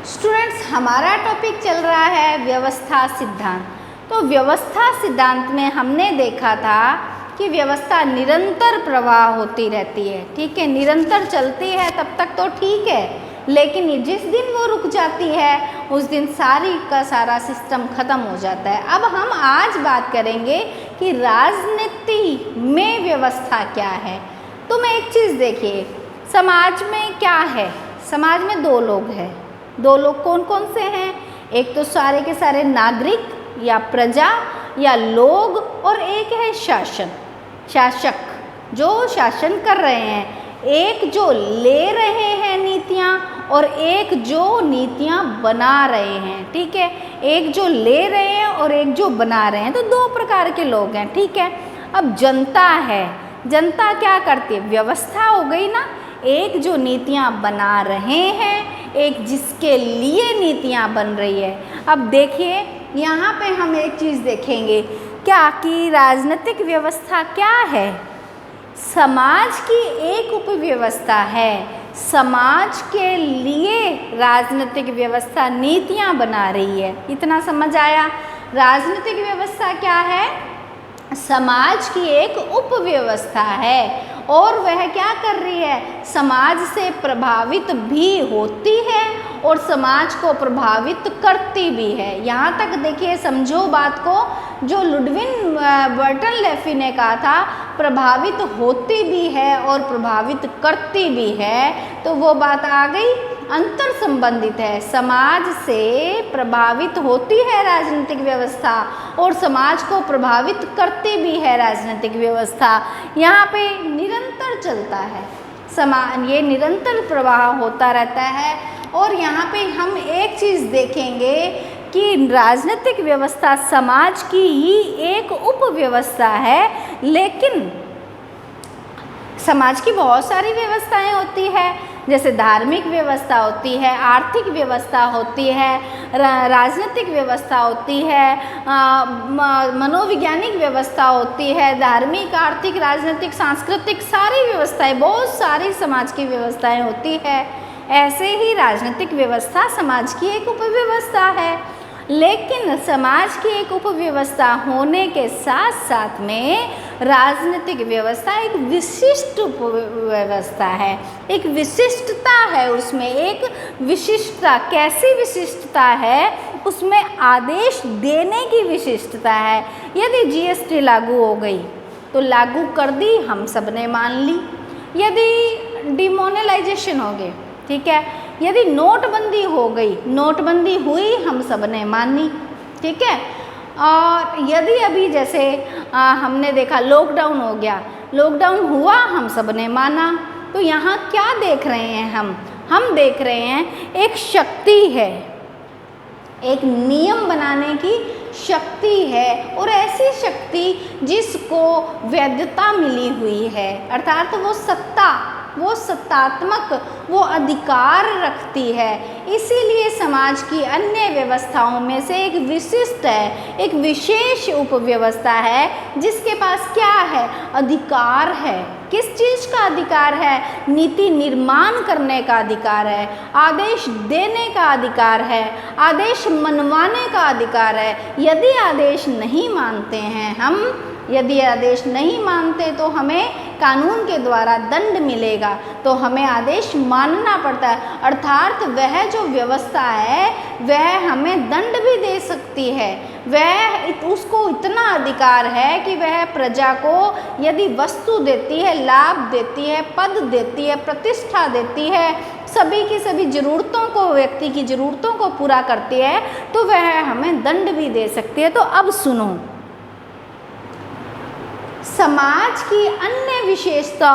Students, हमारा topic चल रहा है व्यवस्था सिद्धांत। तो व्यवस्था सिद्धांत में हमने देखा था कि व्यवस्था निरंतर प्रवाह होती रहती है, ठीक है, निरंतर चलती है तब तक तो ठीक है, लेकिन जिस दिन वो रुक जाती है उस दिन सारी का सारा सिस्टम खत्म हो जाता है। अब हम आज बात करेंगे कि राजनीति में व्यवस्था क्या है। तो मैं एक चीज़ देखिए, समाज में क्या है, समाज में दो लोग हैं। दो लोग कौन कौन से हैं? एक तो सारे के सारे नागरिक या प्रजा या लोग, और एक है शासन, शासक जो शासन कर रहे हैं। एक जो ले रहे हैं नीतियाँ और एक जो नीतियाँ बना रहे हैं, ठीक है। एक जो ले रहे हैं और एक जो बना रहे हैं, तो दो प्रकार के लोग हैं, ठीक है। अब जनता है, जनता क्या करती है? व्यवस्था हो गई ना, एक जो नीतियाँ बना रहे हैं, एक जिसके लिए नीतियाँ बन रही है। अब देखिए यहाँ पे हम एक चीज़ देखेंगे क्या कि राजनीतिक व्यवस्था क्या है? समाज की एक उपव्यवस्था है। समाज के लिए राजनीतिक व्यवस्था नीतियाँ बना रही है। इतना समझ आया? राजनीतिक व्यवस्था क्या है? समाज की एक उपव्यवस्था है और वह क्या कर रही है? समाज से प्रभावित भी होती है और समाज को प्रभावित करती भी है। यहाँ तक देखिए, समझो बात को, जो लुडविन बर्टनलैफी ने कहा था प्रभावित होती भी है और प्रभावित करती भी है, तो वो बात आ गई, अंतर संबंधित है। समाज से प्रभावित होती है राजनीतिक व्यवस्था और समाज को प्रभावित करती भी है राजनीतिक व्यवस्था। यहाँ पे निरंतर चलता है समाज, ये निरंतर प्रवाह होता रहता है। और यहाँ पे हम एक चीज़ देखेंगे कि राजनीतिक व्यवस्था समाज की ही एक उपव्यवस्था है, लेकिन समाज की बहुत सारी व्यवस्थाएं होती है, जैसे धार्मिक व्यवस्था होती है, आर्थिक व्यवस्था होती है, राजनीतिक व्यवस्था होती है, मनोवैज्ञानिक व्यवस्था होती है, धार्मिक, आर्थिक, राजनीतिक, सांस्कृतिक, सारी व्यवस्थाएं, बहुत सारी समाज की व्यवस्थाएं होती है। ऐसे ही राजनीतिक व्यवस्था समाज की एक उपव्यवस्था है, लेकिन समाज की एक उपव्यवस्था होने के साथ साथ में राजनीतिक व्यवस्था एक विशिष्ट उपव्यवस्था है, एक विशिष्टता है उसमें, एक विशिष्टता। कैसी विशिष्टता है? उसमें आदेश देने की विशिष्टता है। यदि जीएसटी लागू हो गई तो लागू कर दी, हम सब ने मान ली। यदि डिमोनेलाइजेशन हो गए, ठीक है, यदि नोटबंदी हो गई, नोटबंदी हुई, हम सब ने मानी, ठीक है। और यदि अभी जैसे हमने देखा लॉकडाउन हो गया, लॉकडाउन हुआ, हम सब ने माना। तो यहाँ क्या देख रहे हैं हम देख रहे हैं एक शक्ति है, एक नियम बनाने की शक्ति है, और ऐसी शक्ति जिसको वैधता मिली हुई है, अर्थात वो सत्ता, वो सत्तात्मक, वो अधिकार रखती है। इसीलिए समाज की अन्य व्यवस्थाओं में से एक विशिष्ट है, एक विशेष उपव्यवस्था है जिसके पास क्या है? अधिकार है। किस चीज़ का अधिकार है? नीति निर्माण करने का अधिकार है, आदेश देने का अधिकार है, आदेश मनवाने का अधिकार है। यदि आदेश नहीं मानते हैं हम, यदि आदेश नहीं मानते तो हमें कानून के द्वारा दंड मिलेगा, तो हमें आदेश मानना पड़ता है। अर्थात वह जो व्यवस्था है वह हमें दंड भी दे सकती है। वह, उसको इतना अधिकार है कि वह प्रजा को यदि वस्तु देती है, लाभ देती है, पद देती है, प्रतिष्ठा देती है, सभी की सभी ज़रूरतों को, व्यक्ति की ज़रूरतों को पूरा करती है, तो वह हमें दंड भी दे सकती है। तो अब सुनो, समाज की अन्य विशेषता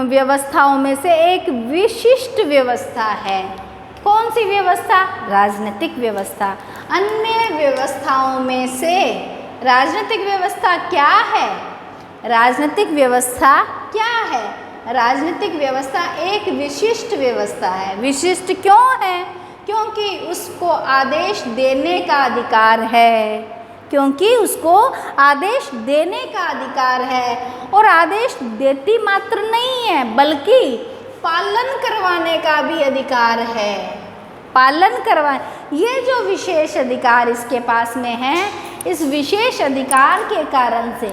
व्यवस्थाओं में से एक विशिष्ट व्यवस्था है। कौन सी व्यवस्था? राजनीतिक व्यवस्था। अन्य व्यवस्थाओं में से राजनीतिक व्यवस्था क्या है? राजनीतिक व्यवस्था क्या है? राजनीतिक व्यवस्था एक विशिष्ट व्यवस्था है। विशिष्ट क्यों है? क्योंकि उसको आदेश देने का अधिकार है, क्योंकि उसको आदेश देने का अधिकार है, और आदेश देती मात्र नहीं है बल्कि पालन करवाने का भी अधिकार है। पालन करवाएं। ये जो विशेष अधिकार इसके पास में है, इस विशेष अधिकार के कारण से,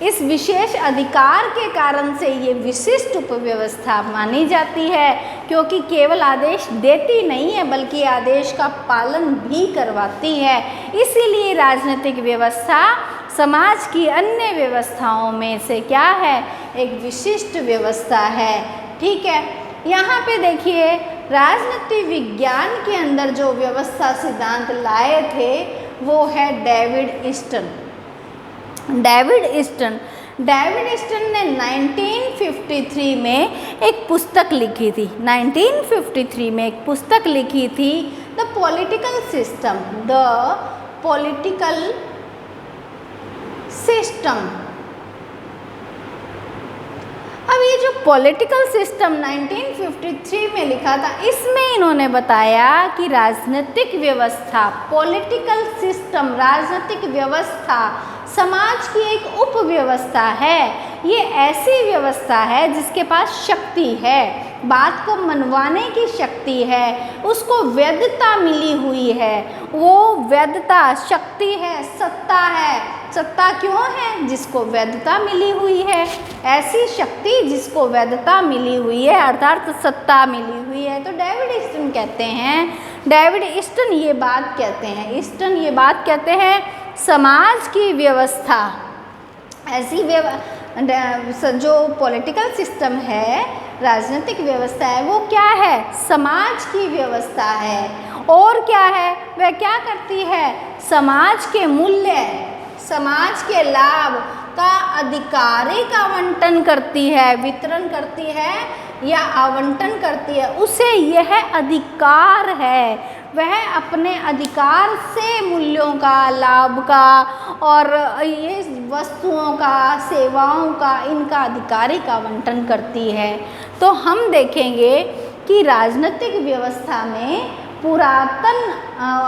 इस विशेष अधिकार के कारण से ये विशिष्ट उपव्यवस्था मानी जाती है, क्योंकि केवल आदेश देती नहीं है बल्कि आदेश का पालन भी करवाती है। इसीलिए राजनीतिक व्यवस्था समाज की अन्य व्यवस्थाओं में से क्या है, एक विशिष्ट व्यवस्था है। ठीक है, यहाँ पे देखिए राजनीति विज्ञान के अंदर जो व्यवस्था सिद्धांत लाए थे वो है डेविड ईस्टन। डेविड ईस्टन ने 1953 में एक पुस्तक लिखी थी। 1953 में एक पुस्तक लिखी थी, द पॉलिटिकल सिस्टम। अब ये जो पॉलिटिकल सिस्टम 1953 में लिखा था, इसमें इन्होंने बताया कि राजनीतिक व्यवस्था, पॉलिटिकल सिस्टम, राजनीतिक व्यवस्था समाज की एक उपव्यवस्था है। ये ऐसी व्यवस्था है जिसके पास शक्ति है, बात को मनवाने की शक्ति है, उसको वैधता मिली हुई है। वो वैधता शक्ति है, सत्ता है। सत्ता क्यों है? जिसको वैधता मिली हुई है। ऐसी शक्ति जिसको वैधता मिली हुई है, अर्थात सत्ता मिली हुई है। तो डेविड ईस्टन कहते हैं, डेविड ईस्टन ये बात कहते हैं, ईस्टन ये बात कहते हैं, समाज की व्यवस्था, ऐसी जो पॉलिटिकल सिस्टम है, राजनीतिक व्यवस्था है, वो क्या है? समाज की व्यवस्था है। और क्या है? वह क्या करती है? समाज के मूल्य, समाज के लाभ का आधिकारिक आवंटन करती है, वितरण करती है या आवंटन करती है। उसे यह अधिकार है, वह अपने अधिकार से मूल्यों का, लाभ का और ये वस्तुओं का, सेवाओं का, इनका आधिकारिक आवंटन करती है। तो हम देखेंगे कि राजनीतिक व्यवस्था में पुरातन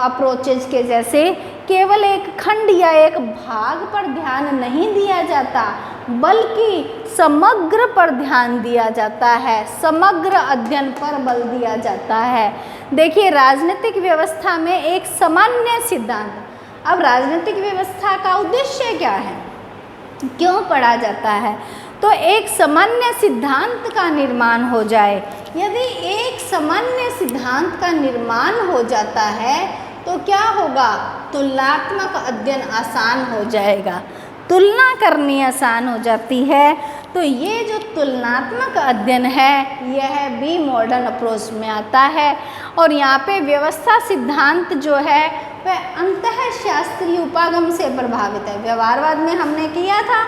अप्रोचेज के जैसे केवल एक खंड या एक भाग पर ध्यान नहीं दिया जाता, बल्कि समग्र पर ध्यान दिया जाता है, समग्र अध्ययन पर बल दिया जाता है। देखिए राजनीतिक व्यवस्था में एक सामान्य सिद्धांत, अब राजनीतिक व्यवस्था का उद्देश्य क्या है, क्यों पढ़ा जाता है? तो एक सामान्य सिद्धांत का निर्माण हो जाए। यदि एक सामान्य सिद्धांत का निर्माण हो जाता है तो क्या होगा? तुलनात्मक अध्ययन आसान हो जाएगा, तुलना करनी आसान हो जाती है। तो ये जो तुलनात्मक अध्ययन है, यह भी मॉडर्न अप्रोच में आता है। और यहाँ पे व्यवस्था सिद्धांत जो है वह अंतःशास्त्रीय उपागम से प्रभावित है। व्यवहारवाद में हमने किया था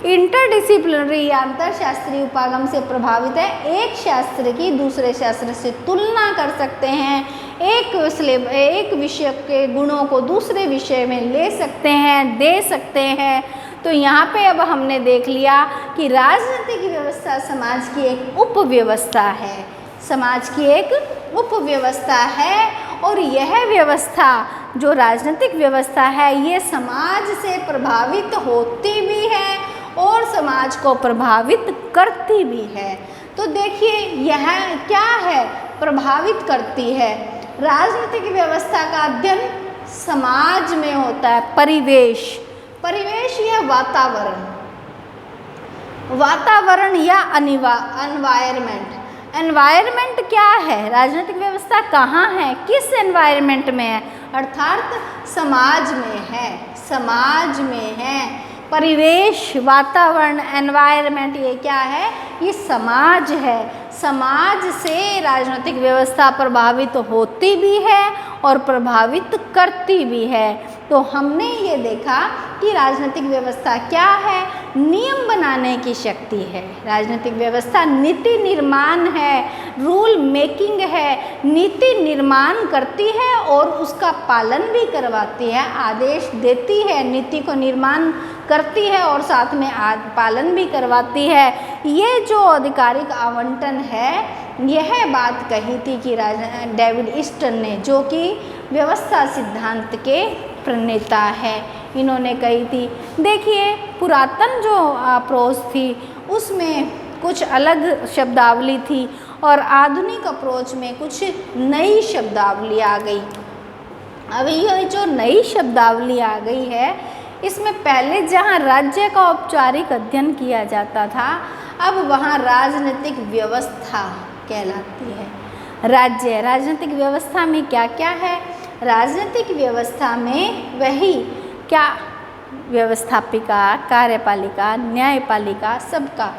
इंटरडिसिप्लिनरी या अंतरशास्त्रीय उपागम से प्रभावित है। एक शास्त्र की दूसरे शास्त्र से तुलना कर सकते हैं, एक विषय के गुणों को दूसरे विषय में ले सकते हैं, दे सकते हैं। तो यहाँ पे अब हमने देख लिया कि राजनीतिक व्यवस्था समाज की एक उपव्यवस्था है, समाज की एक उपव्यवस्था है। और यह व्यवस्था जो राजनीतिक व्यवस्था है, ये समाज से प्रभावित होती भी है और समाज को प्रभावित करती भी है। तो देखिए यह क्या है, प्रभावित करती है। राजनीतिक व्यवस्था का अध्ययन समाज में होता है। परिवेश या वातावरण या एनवायरमेंट क्या है? राजनीतिक व्यवस्था कहाँ है, किस एनवायरमेंट में है? अर्थात समाज में है। परिवेश, वातावरण, एनवायरमेंट, ये क्या है? ये समाज है। समाज से राजनीतिक व्यवस्था प्रभावित होती भी है और प्रभावित करती भी है। तो हमने ये देखा कि राजनीतिक व्यवस्था क्या है? नियम बनाने की शक्ति है। राजनीतिक व्यवस्था नीति निर्माण है, रूल मेकिंग है, नीति निर्माण करती है और उसका पालन भी करवाती है, आदेश देती है, नीति को निर्माण करती है और साथ में पालन भी करवाती है। ये जो आधिकारिक आवंटन है, यह बात कही थी कि डेविड ईस्टन ने, जो कि व्यवस्था सिद्धांत के प्रणेता है, इन्होंने कही थी। देखिए पुरातन जो अप्रोच थी उसमें कुछ अलग शब्दावली थी और आधुनिक अप्रोच में कुछ नई शब्दावली आ गई। अब ये जो नई शब्दावली आ गई है, इसमें पहले जहाँ राज्य का औपचारिक अध्ययन किया जाता था, अब वहाँ राजनीतिक व्यवस्था कहलाती है। राज्य, राजनीतिक व्यवस्था में क्या क्या है? राजनीतिक व्यवस्था में वही क्या, व्यवस्थापिका, कार्यपालिका, न्यायपालिका, सबका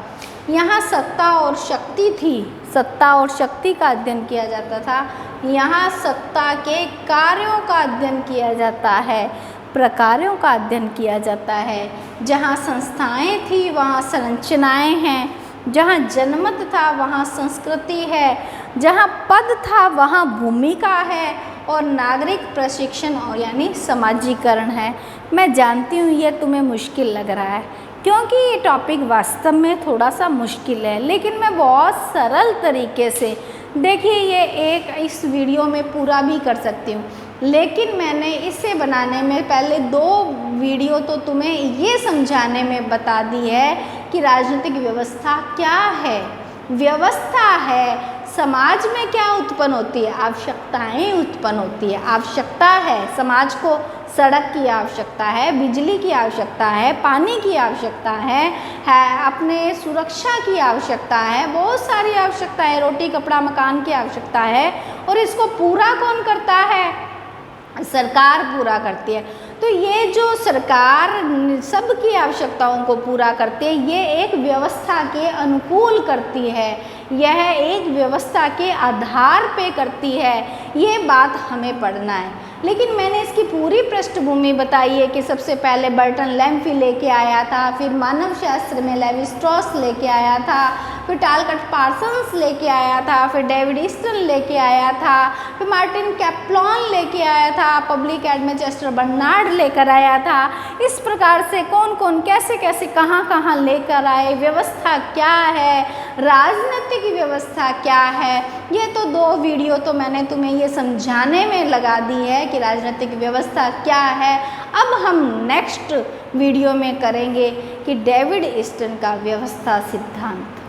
यहाँ सत्ता और शक्ति थी। सत्ता और शक्ति का अध्ययन किया जाता था। यहाँ सत्ता के कार्यों का अध्ययन किया जाता है, प्रकारों का अध्ययन किया जाता है। जहाँ संस्थाएं थी वहाँ संरचनाएं हैं, जहाँ जनमत था वहाँ संस्कृति है, जहाँ पद था वहाँ भूमिका है और नागरिक प्रशिक्षण और यानी समाजीकरण है। मैं जानती हूँ ये तुम्हें मुश्किल लग रहा है, क्योंकि ये टॉपिक वास्तव में थोड़ा सा मुश्किल है, लेकिन मैं बहुत सरल तरीके से, देखिए ये एक इस वीडियो में पूरा भी कर सकती हूँ, लेकिन मैंने इसे बनाने में पहले 2 वीडियो तो तुम्हें ये समझाने में बता दी है कि राजनीतिक व्यवस्था क्या है। व्यवस्था है, समाज में क्या उत्पन्न होती है? आवश्यकताएं उत्पन्न होती है। आवश्यकता है, समाज को सड़क की आवश्यकता है, बिजली की आवश्यकता है, पानी की आवश्यकता है अपने सुरक्षा की आवश्यकता है, बहुत सारी आवश्यकता है, रोटी कपड़ा मकान की आवश्यकता है। और इसको पूरा कौन करता है? सरकार पूरा करती है। तो ये जो सरकार सबकी आवश्यकताओं को पूरा करती है, ये एक व्यवस्था के अनुकूल करती है, यह एक व्यवस्था के आधार पे करती है। ये बात हमें पढ़ना है। लेकिन मैंने इसकी पूरी पृष्ठभूमि बताई है कि सबसे पहले बर्टन लैम्फी लेके आया था, फिर मानव शास्त्र में लेवी स्ट्रॉस लेके आया था, फिर टालकट पार्सन्स लेके आया था, फिर डेविड ईस्टन लेके आया था, फिर मार्टिन कैप्लॉन लेके आया था, पब्लिक एड में चेस्टर बर्नार्ड लेकर आया था। इस प्रकार से कौन कौन कैसे कैसे कहाँ कहाँ लेकर आए, व्यवस्था क्या है, राजनीतिक व्यवस्था क्या है, ये तो 2 वीडियो तो मैंने तुम्हें ये समझाने में लगा दी है कि राजनीतिक व्यवस्था क्या है। अब हम नेक्स्ट वीडियो में करेंगे कि डेविड ईस्टन का व्यवस्था सिद्धांत।